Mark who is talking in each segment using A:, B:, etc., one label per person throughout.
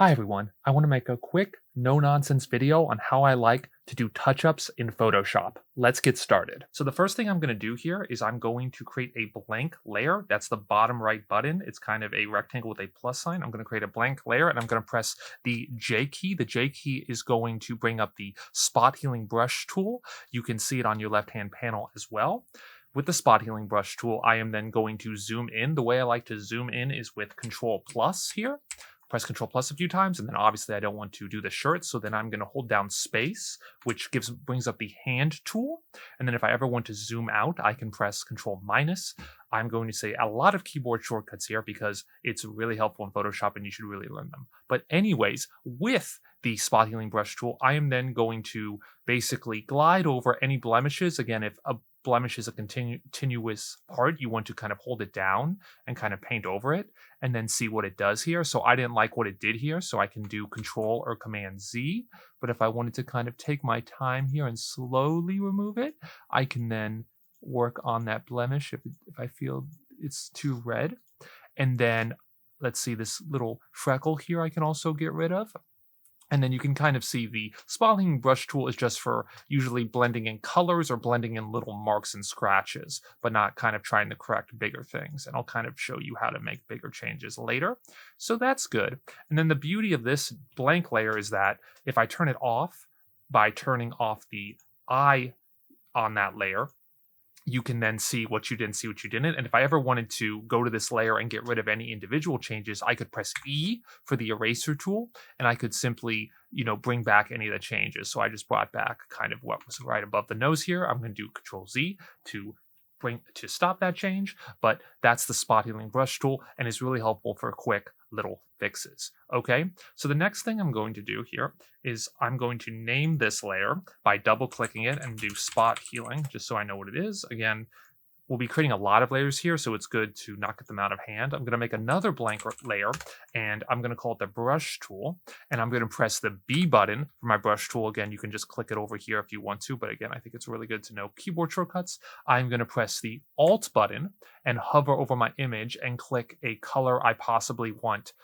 A: Hi everyone, I want to make a quick, no-nonsense video on how I like to do touch-ups in Photoshop. Let's get started. So the first thing I'm going to do here is I'm going to create a blank layer. That's the bottom right button. It's kind of a rectangle with a plus sign. I'm going to create a blank layer and I'm going to press the J key. The J key is going to bring up the spot healing brush tool. You can see it on your left-hand panel as well. With the spot healing brush tool, I am then going to zoom in. The way I like to zoom in is with Control plus here. Press Control plus a few times, and then obviously I don't want to do the shirt, so then I'm going to hold down space, which brings up the hand tool. And then if I ever want to zoom out, I can press Control minus. I'm going to say a lot of keyboard shortcuts here because it's really helpful in Photoshop and you should really learn them. But anyways, with the spot healing brush tool, I am then going to basically glide over any blemishes. Again, if a blemish is a continuous part, you want to kind of hold it down and kind of paint over it and then see what it does here. So I didn't like what it did here, so I can do Control or Command Z. But if I wanted to kind of take my time here and slowly remove it, I can then work on that blemish if I feel it's too red. And then let's see, this little freckle here I can also get rid of. And then you can kind of see the spotting brush tool is just for usually blending in colors or blending in little marks and scratches, but not kind of trying to correct bigger things. And I'll kind of show you how to make bigger changes later. So that's good. And then the beauty of this blank layer is that if I turn it off by turning off the eye on that layer, you can then see what you didn't see, what you didn't. And if I ever wanted to go to this layer and get rid of any individual changes, I could press E for the eraser tool, and I could simply, bring back any of the changes. So I just brought back kind of what was right above the nose here. I'm going to do Control Z to stop that change, but that's the spot healing brush tool and is really helpful for quick little fixes. Okay, so the next thing I'm going to do here is I'm going to name this layer by double clicking it and do spot healing just so I know what it is. Again, we'll be creating a lot of layers here, so it's good to not get them out of hand. I'm going to make another blank layer, and I'm going to call it the brush tool, and I'm going to press the B button for my brush tool. Again, you can just click it over here if you want to, but again, I think it's really good to know keyboard shortcuts. I'm going to press the Alt button and hover over my image and click a color I possibly want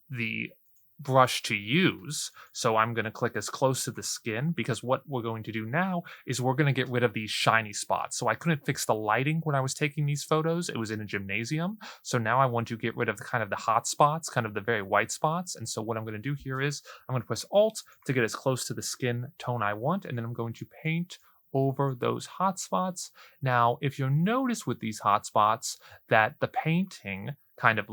A: the brush to use. So I'm going to click as close to the skin because what we're going to do now is we're going to get rid of these shiny spots. So I couldn't fix the lighting when I was taking these photos. It was in a gymnasium. So now I want to get rid of the kind of the hot spots, kind of the very white spots. And so what I'm going to do here is I'm going to press Alt to get as close to the skin tone I want. And then I'm going to paint over those hot spots. Now, if you'll notice with these hot spots that the painting kind of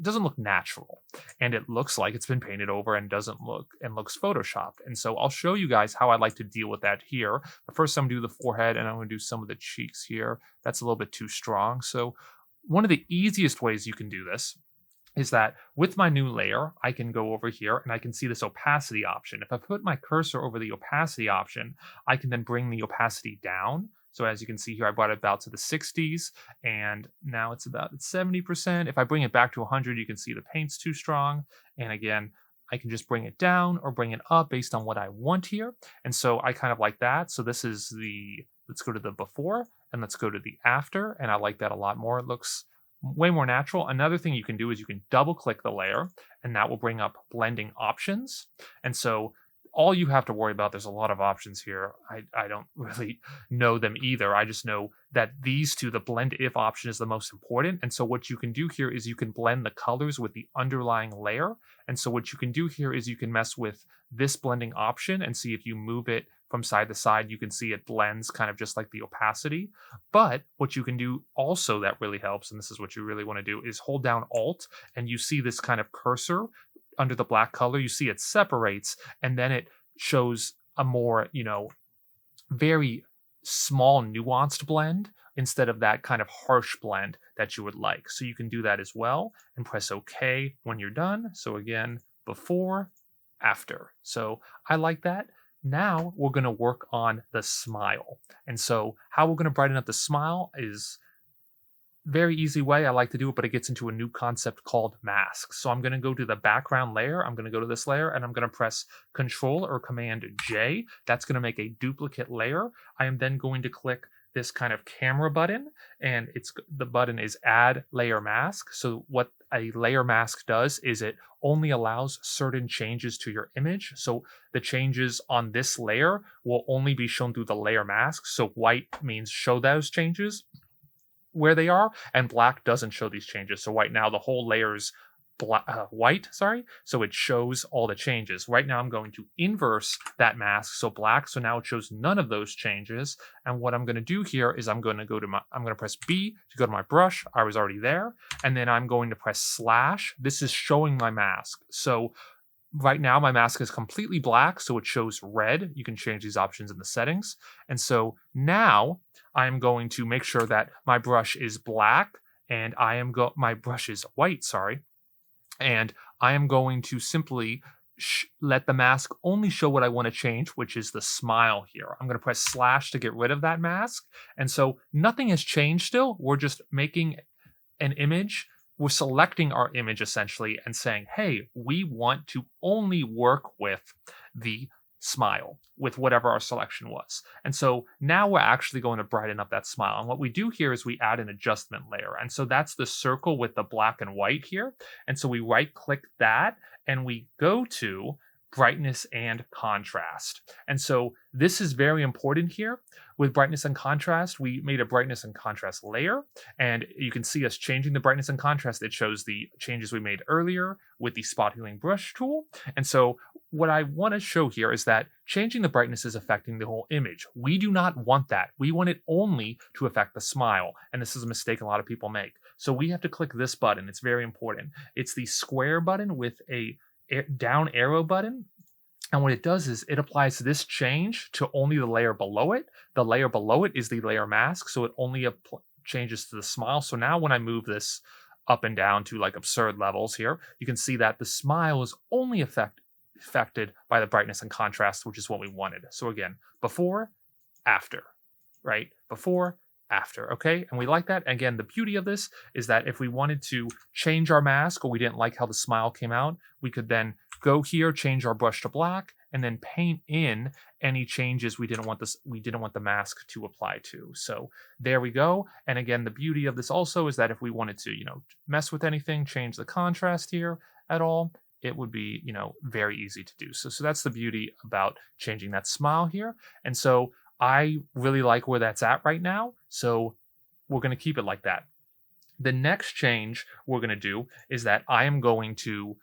A: doesn't look natural, and it looks like it's been painted over and looks photoshopped. And so I'll show you guys how I like to deal with that here. But first I'm going to do the forehead and I'm going to do some of the cheeks here. That's a little bit too strong. So one of the easiest ways you can do this is that with my new layer, I can go over here and I can see this opacity option. If I put my cursor over the opacity option, I can then bring the opacity down. So as you can see here, I brought it about to the 60s, and now it's about 70%. If I bring it back to 100, you can see the paint's too strong. And again, I can just bring it down or bring it up based on what I want here. And so I kind of like that. So this is let's go to the before and let's go to the after. And I like that a lot more. It looks way more natural. Another thing you can do is you can double click the layer and that will bring up blending options. And so all you have to worry about, there's a lot of options here. I don't really know them either. I just know that these two, the blend if option is the most important. And so what you can do here is you can blend the colors with the underlying layer. And so what you can do here is you can mess with this blending option and see if you move it from side to side, you can see it blends kind of just like the opacity. But what you can do also that really helps, and this is what you really want to do, is hold down Alt and you see this kind of cursor under the black color. You see it separates and then it shows a more, very small nuanced blend instead of that kind of harsh blend that you would like. So you can do that as well and press OK when you're done. So again, before, after. So I like that. Now we're going to work on the smile. And so how we're going to brighten up the smile is very easy way I like to do it, but it gets into a new concept called masks. So I'm going to go to the background layer. I'm going to go to this layer and I'm going to press Control or Command J. That's going to make a duplicate layer. I am then going to click this kind of camera button, and the button is add layer mask. So what a layer mask does is it only allows certain changes to your image. So the changes on this layer will only be shown through the layer mask. So white means show those changes where they are, and black doesn't show these changes. So right now the whole layer's white, sorry, so it shows all the changes. Right now I'm going to inverse that mask, so black, so now it shows none of those changes. And what I'm going to do here is I'm going to press B to go to my brush. I was already there, and then I'm going to press slash. This is showing my mask. So right now my mask is completely black, so it shows red. You can change these options in the settings. And so now I'm going to make sure that my brush is black, and my brush is white, sorry. And I am going to simply let the mask only show what I want to change, which is the smile here. I'm going to press slash to get rid of that mask. And so nothing has changed still. We're just making an image. We're selecting our image essentially and saying, hey, we want to only work with the smile, with whatever our selection was. And so now we're actually going to brighten up that smile. And what we do here is we add an adjustment layer. And so that's the circle with the black and white here. And so we right click that and we go to brightness and contrast. And so this is very important here. With brightness and contrast, we made a brightness and contrast layer, and you can see us changing the brightness and contrast. It shows the changes we made earlier with the spot healing brush tool. And so what I want to show here is that changing the brightness is affecting the whole image. We do not want that. We want it only to affect the smile. And this is a mistake a lot of people make. So we have to click this button. It's very important. It's the square button with a down arrow button. And what it does is it applies this change to only the layer below it. The layer below it is the layer mask, so it only changes to the smile. So now when I move this up and down to like absurd levels here, you can see that the smile is only affected by the brightness and contrast, which is what we wanted. So again, before, after, right? Before, after, okay? And we like that. Again, the beauty of this is that if we wanted to change our mask or we didn't like how the smile came out, we could then go here, change our brush to black, and then paint in any changes we didn't want the mask to apply to. So there we go. And again, the beauty of this also is that if we wanted to, mess with anything, change the contrast here at all, it would be, very easy to do. So that's the beauty about changing that smile here. And so I really like where that's at right now. So we're going to keep it like that. The next change we're going to do is that I am going to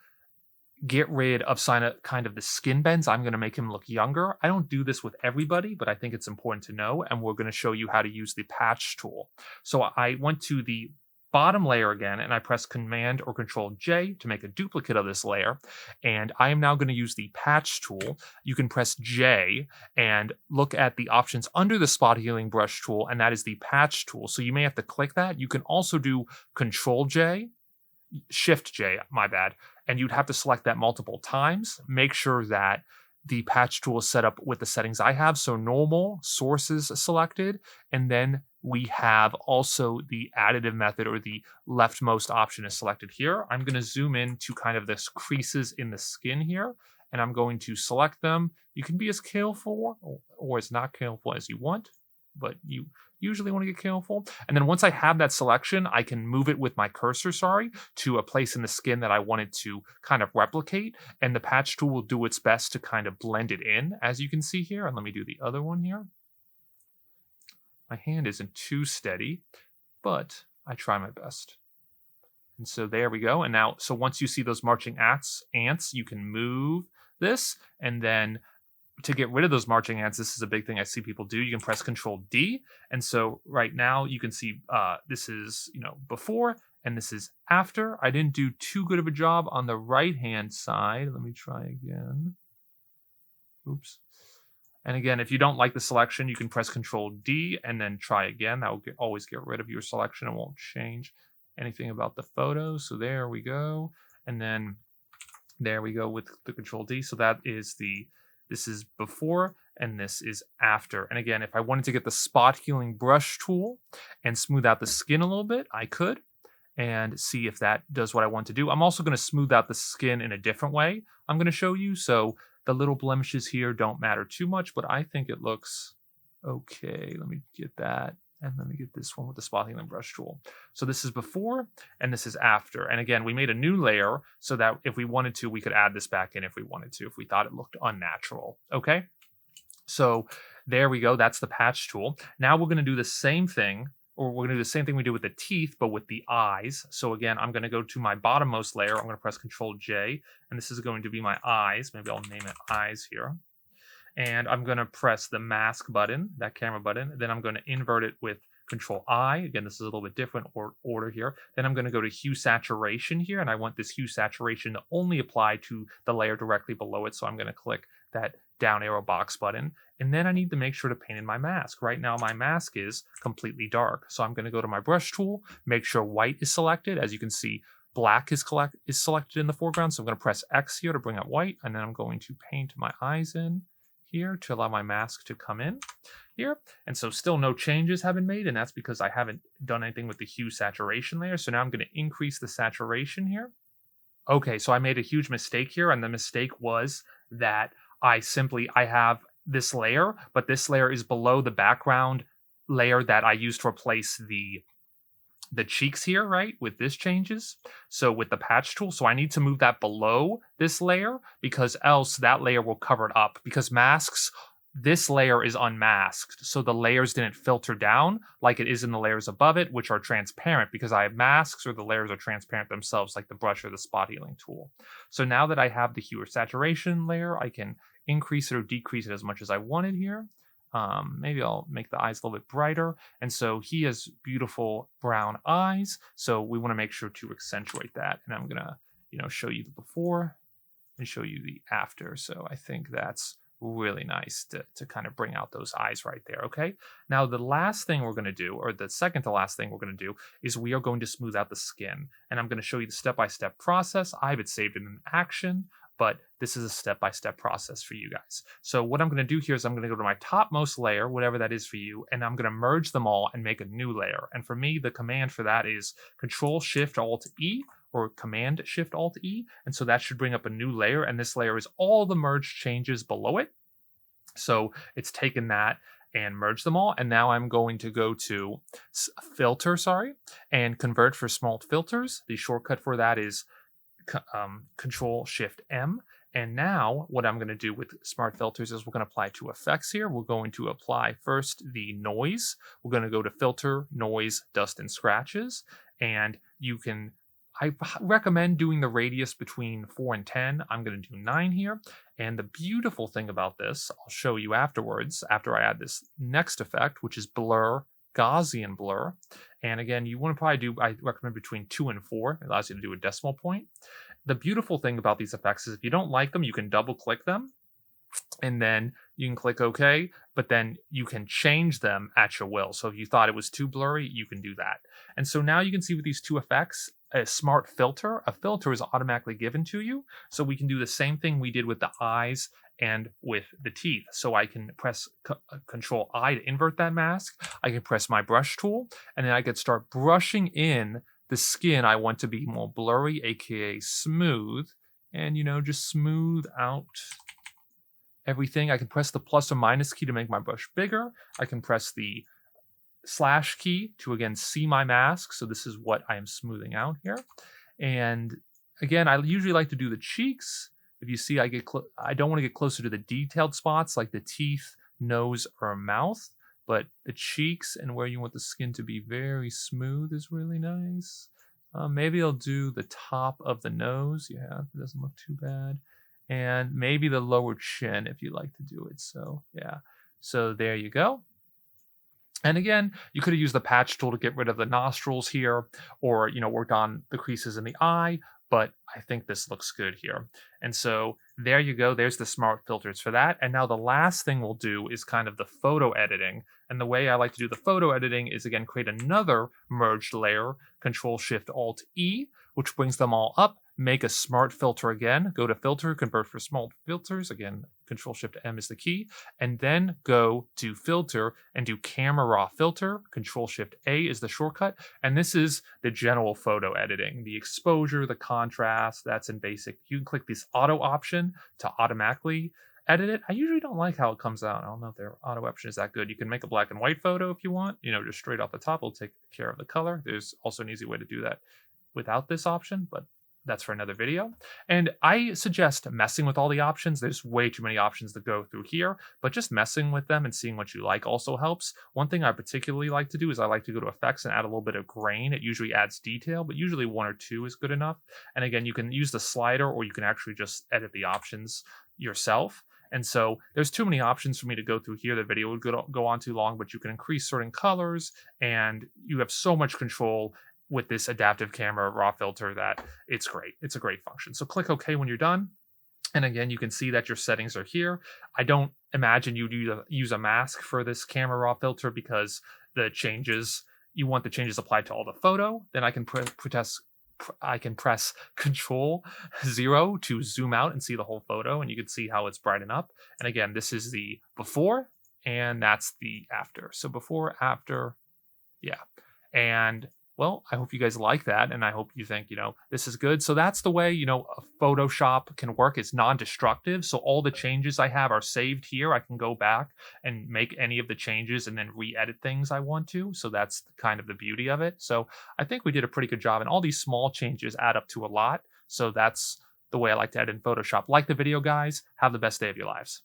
A: get rid of kind of the skin bends. I'm going to make him look younger. I don't do this with everybody, but I think it's important to know. And we're going to show you how to use the patch tool. So I went to the bottom layer again, and I press Command or Control J to make a duplicate of this layer. And I am now going to use the patch tool. You can press J and look at the options under the spot healing brush tool, and that is the patch tool. So you may have to click that. You can also do Control J, Shift J, my bad, and you'd have to select that multiple times. Make sure that the patch tool is set up with the settings I have. So normal, sources selected, and then we have also the additive method, or the leftmost option is selected here. I'm going to zoom in to kind of this creases in the skin here, and I'm going to select them. You can be as careful or as not careful as you want, but you usually want to get careful. And then once I have that selection, I can move it with my cursor, to a place in the skin that I wanted to kind of replicate. And the patch tool will do its best to kind of blend it in, as you can see here. And let me do the other one here. My hand isn't too steady, but I try my best. And so there we go. And now, so once you see those marching ants, you can move this, and then to get rid of those marching ants, this is a big thing I see people do. You can press Control D. And so right now you can see this is, before, and this is after. I didn't do too good of a job on the right-hand side. Let me try again. Oops. And again, if you don't like the selection, you can press Control D and then try again. That will always get rid of your selection. It won't change anything about the photo. So there we go. And then there we go with the Control D. So that is this is before, and this is after. And again, if I wanted to get the spot healing brush tool and smooth out the skin a little bit, I could, and see if that does what I want to do. I'm also going to smooth out the skin in a different way I'm going to show you. So the little blemishes here don't matter too much, but I think it looks okay. Let me get that And let me get this one with the spot healing brush tool. So this is before and this is after. And again, we made a new layer so that if we wanted to, we could add this back in if we wanted to, if we thought it looked unnatural. Okay. So there we go. That's the patch tool. Now we're going to do the same thing, or we're going to do the same thing we did with the teeth, but with the eyes. So again, I'm going to go to my bottommost layer. I'm going to press Control J, and this is going to be my eyes. Maybe I'll name it eyes here. And I'm going to press the mask button, that camera button. Then I'm going to invert it with Control I. Again, this is a little bit different order here. Then I'm going to go to hue saturation here, and I want this hue saturation to only apply to the layer directly below it. So I'm going to click that down arrow box button. And then I need to make sure to paint in my mask. Right now, my mask is completely dark. So I'm going to go to my brush tool, make sure white is selected. As you can see, black is selected in the foreground. So I'm going to press X here to bring up white. And then I'm going to paint my eyes in here to allow my mask to come in here. And so still no changes have been made, and that's because I haven't done anything with the hue saturation layer. So now I'm going to increase the saturation here. Okay, so I made a huge mistake here, and the mistake was that I have this layer, but this layer is below the background layer that I used to replace the cheeks here, right? With this changes. So with the patch tool, so I need to move that below this layer because else that layer will cover it up, because masks, this layer is unmasked. So the layers didn't filter down like it is in the layers above it, which are transparent because I have masks, or the layers are transparent themselves like the brush or the spot healing tool. So now that I have the hue or saturation layer, I can increase it or decrease it as much as I wanted here. Maybe I'll make the eyes a little bit brighter. And so he has beautiful brown eyes. So we want to make sure to accentuate that. And I'm going to, show you the before and show you the after. So I think that's really nice to kind of bring out those eyes right there. Okay. Now, the last thing we're going to do, or the second to last thing we're going to do, is we are going to smooth out the skin. And I'm going to show you the step-by-step process. I have it saved in an action, but this is a step-by-step process for you guys. So what I'm going to do here is I'm going to go to my topmost layer, whatever that is for you, and I'm going to merge them all and make a new layer. And for me, the command for that is Control-Shift-Alt-E, or Command-Shift-Alt-E. And so that should bring up a new layer, and this layer is all the merged changes below it. So it's taken that and merge them all. And now I'm going to go to filter, and convert for small filters. The shortcut for that is Control-Shift-M. And now what I'm going to do with smart filters is we're going to apply two effects here. We're going to apply first the noise. We're going to go to filter, noise, dust, and scratches. And I recommend doing the radius between 4 and 10. I'm going to do 9 here. And the beautiful thing about this, I'll show you afterwards, after I add this next effect, which is blur, Gaussian blur. And again, you want to probably I recommend between 2 and 4. It allows you to do a decimal point. The beautiful thing about these effects is if you don't like them, you can double click them. And then you can click OK, but then you can change them at your will. So if you thought it was too blurry, you can do that. And so now you can see with these two effects, a smart filter, a filter is automatically given to you. So we can do the same thing we did with the eyes and with the teeth. So I can press Control I to invert that mask. I can press my brush tool, and then I can start brushing in the skin I want to be more blurry, aka smooth, and just smooth out everything. I can press the plus or minus key to make my brush bigger. I can press the slash key to again see my mask. So this is what I am smoothing out here. And again, I usually like to do the cheeks. If you see, I don't want to get closer to the detailed spots like the teeth, nose, or mouth, but the cheeks and where you want the skin to be very smooth is really nice. Maybe I'll do the top of the nose. Yeah, it doesn't look too bad. And maybe the lower chin if you like to do it. So yeah, so there you go. And again, you could have used the patch tool to get rid of the nostrils here, or worked on the creases in the eye, but I think this looks good here. And so there you go. There's the smart filters for that. And now the last thing we'll do is kind of the photo editing. And the way I like to do the photo editing is again, create another merged layer, Control-Shift-Alt-E, which brings them all up. Make a smart filter again, go to filter, convert for small filters. Again, Control-Shift-M is the key. And then go to filter and do camera raw filter. Control-Shift-A is the shortcut. And this is the general photo editing. The exposure, the contrast, that's in basic. You can click this auto option to automatically edit it. I usually don't like how it comes out. I don't know if their auto option is that good. You can make a black and white photo if you want, just straight off the top. It'll take care of the color. There's also an easy way to do that without this option, but that's for another video. And I suggest messing with all the options. There's way too many options to go through here, but just messing with them and seeing what you like also helps. One thing I particularly like to do is I like to go to effects and add a little bit of grain. It usually adds detail, but usually 1 or 2 is good enough. And again, you can use the slider or you can actually just edit the options yourself. And so there's too many options for me to go through here. The video would go on too long, but you can increase certain colors and you have so much control with this adaptive camera raw filter that it's great. It's a great function. So click OK when you're done. And again, you can see that your settings are here. I don't imagine you'd use a mask for this camera raw filter because you want the changes applied to all the photo. Then I can press Control 0 to zoom out and see the whole photo, and you can see how it's brightened up. And again, this is the before, and that's the after. So before, after, yeah. And well, I hope you guys like that, and I hope you think, this is good. So that's the way, Photoshop can work. It's non-destructive, so all the changes I have are saved here. I can go back and make any of the changes and then re-edit things I want to. So that's kind of the beauty of it. So I think we did a pretty good job, and all these small changes add up to a lot. So that's the way I like to edit in Photoshop. Like the video, guys. Have the best day of your lives.